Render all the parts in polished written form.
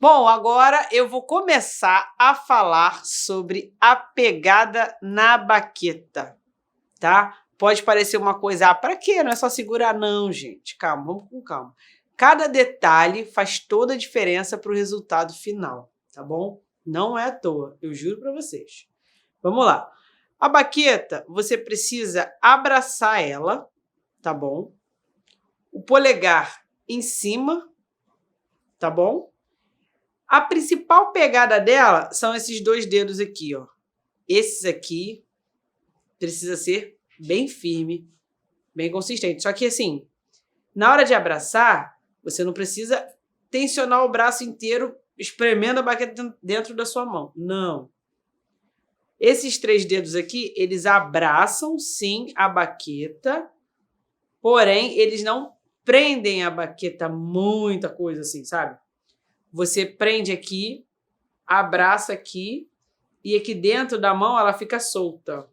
Bom, agora eu vou começar a falar sobre a pegada na baqueta, tá? Pode parecer uma coisa, para quê? Não é só segurar não, gente. Calma, vamos com calma. Cada detalhe faz toda a diferença para o resultado final, tá bom? Não é à toa, eu juro para vocês. Vamos lá. A baqueta, você precisa abraçar ela, tá bom? O polegar em cima, tá bom? A principal pegada dela são esses dois dedos aqui, ó. Esses aqui precisa ser bem firme, bem consistente. Só que assim, na hora de abraçar, você não precisa tensionar o braço inteiro espremendo a baqueta dentro da sua mão. Não. Esses três dedos aqui, eles abraçam sim a baqueta, porém eles não prendem a baqueta muita coisa assim, sabe? Você prende aqui, abraça aqui e aqui dentro da mão ela fica solta.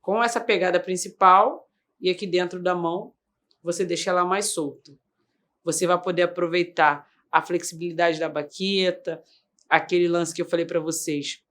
Com essa pegada principal e aqui dentro da mão você deixa ela mais solta. Você vai poder aproveitar a flexibilidade da baqueta, aquele lance que eu falei para vocês,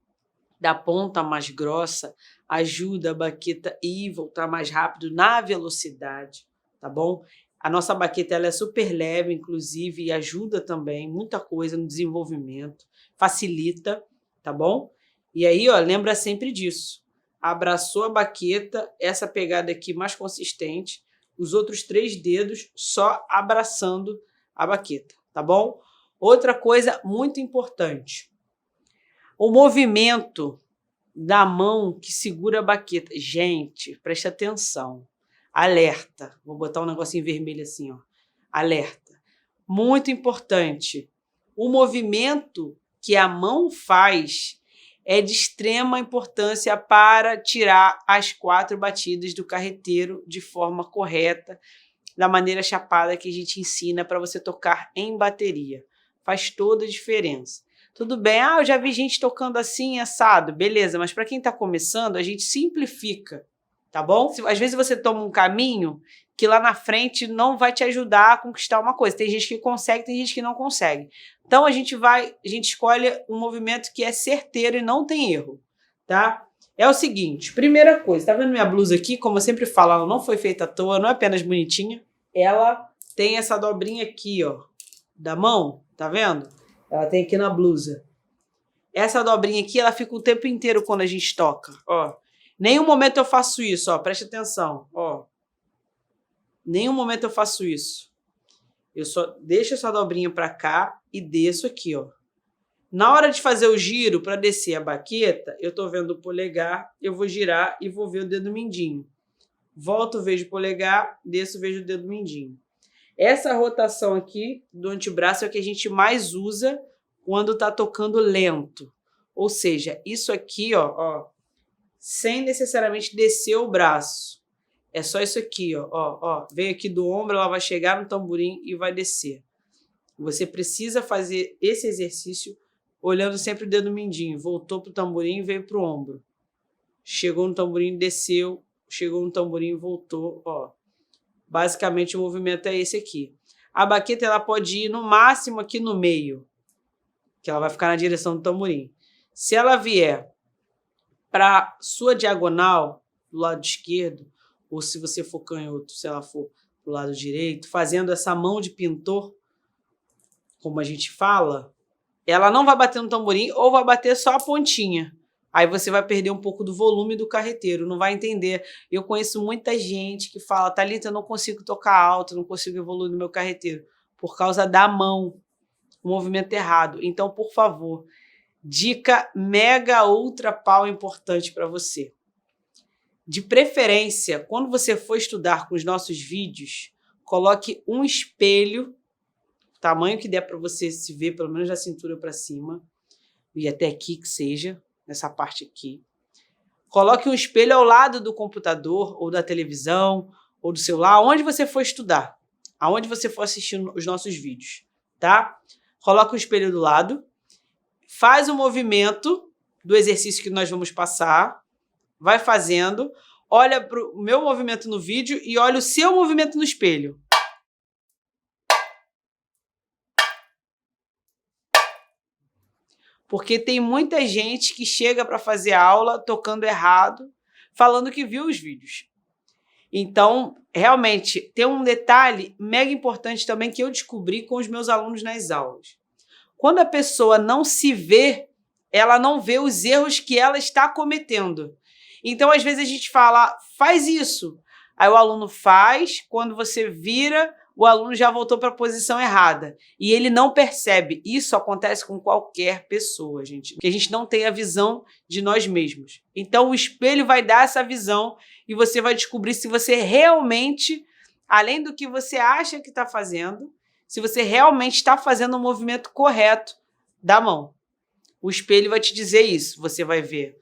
da ponta mais grossa, ajuda a baqueta a ir e voltar mais rápido na velocidade, tá bom? A nossa baqueta ela é super leve, inclusive, e ajuda também muita coisa no desenvolvimento, facilita, tá bom? E aí, ó, lembra sempre disso. Abraçou a baqueta, essa pegada aqui mais consistente, os outros três dedos só abraçando a baqueta, tá bom? Outra coisa muito importante, o movimento da mão que segura a baqueta. Gente, preste atenção. Alerta. Vou botar um negocinho vermelho assim, ó. Alerta. Muito importante. O movimento que a mão faz é de extrema importância para tirar as 4 batidas do carreteiro de forma correta, da maneira chapada que a gente ensina para você tocar em bateria. Faz toda a diferença. Tudo bem, eu já vi gente tocando assim, assado, beleza, mas para quem está começando, a gente simplifica, tá bom? Às vezes você toma um caminho que lá na frente não vai te ajudar a conquistar uma coisa. Tem gente que consegue, tem gente que não consegue. Então a gente escolhe um movimento que é certeiro e não tem erro, tá? É o seguinte, primeira coisa, tá vendo minha blusa aqui? Como eu sempre falo, ela não foi feita à toa, não é apenas bonitinha. Ela tem essa dobrinha aqui, ó, da mão, tá vendo? Ela tem aqui na blusa. Essa dobrinha aqui, ela fica o tempo inteiro quando a gente toca, ó. Nenhum momento eu faço isso, ó, preste atenção, ó. Nenhum momento eu faço isso. Eu só deixo essa dobrinha pra cá e desço aqui, ó. Na hora de fazer o giro para descer a baqueta, eu tô vendo o polegar, eu vou girar e vou ver o dedo mindinho. Volto, vejo o polegar, desço, vejo o dedo mindinho. Essa rotação aqui do antebraço é o que a gente mais usa quando está tocando lento. Ou seja, isso aqui, ó, sem necessariamente descer o braço. É só isso aqui, ó. Vem aqui do ombro, ela vai chegar no tamborim e vai descer. Você precisa fazer esse exercício olhando sempre o dedo mindinho. Voltou para o tamborim e veio para o ombro. Chegou no tamborim, desceu. Chegou no tamborim, voltou, ó. Basicamente, o movimento é esse aqui. A baqueta ela pode ir no máximo aqui no meio, que ela vai ficar na direção do tamborim. Se ela vier para sua diagonal, do lado esquerdo, ou se você for canhoto, se ela for para o lado direito, fazendo essa mão de pintor, como a gente fala, ela não vai bater no tamborim ou vai bater só a pontinha. Aí você vai perder um pouco do volume do carreteiro, não vai entender. Eu conheço muita gente que fala, Thalita, eu não consigo tocar alto, não consigo evoluir no meu carreteiro, por causa da mão, o movimento errado. Então, por favor, dica mega ultra pau importante para você. De preferência, quando você for estudar com os nossos vídeos, coloque um espelho, tamanho que der para você se ver, pelo menos da cintura para cima, e até aqui que seja, nessa parte aqui. Coloque um espelho ao lado do computador, ou da televisão, ou do celular, onde você for estudar, aonde você for assistir os nossos vídeos, tá? Coloca o espelho do lado, faz o movimento do exercício que nós vamos passar, vai fazendo, olha para o meu movimento no vídeo e olha o seu movimento no espelho. Porque tem muita gente que chega para fazer aula tocando errado, falando que viu os vídeos. Então, realmente, tem um detalhe mega importante também que eu descobri com os meus alunos nas aulas. Quando a pessoa não se vê, ela não vê os erros que ela está cometendo. Então, às vezes a gente fala, faz isso. Aí o aluno faz, quando você vira, o aluno já voltou para a posição errada. E ele não percebe. Isso acontece com qualquer pessoa, gente. Porque a gente não tem a visão de nós mesmos. Então, o espelho vai dar essa visão e você vai descobrir se você realmente, além do que você acha que está fazendo, se você realmente está fazendo o movimento correto da mão. O espelho vai te dizer isso. Você vai ver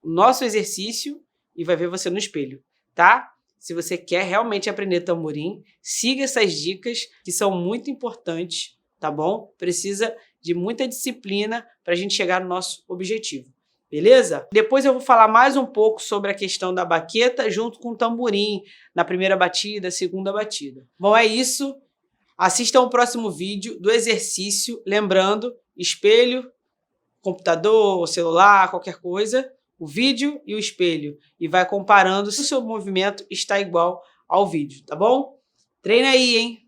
o nosso exercício e vai ver você no espelho, tá? Se você quer realmente aprender tamborim, siga essas dicas que são muito importantes, tá bom? Precisa de muita disciplina para a gente chegar no nosso objetivo, beleza? Depois eu vou falar mais um pouco sobre a questão da baqueta junto com o tamborim, na primeira batida, segunda batida. Bom, é isso. Assistam o próximo vídeo do exercício, lembrando, espelho, computador, celular, qualquer coisa, o vídeo e o espelho, e vai comparando se o seu movimento está igual ao vídeo, tá bom? Treina aí, hein?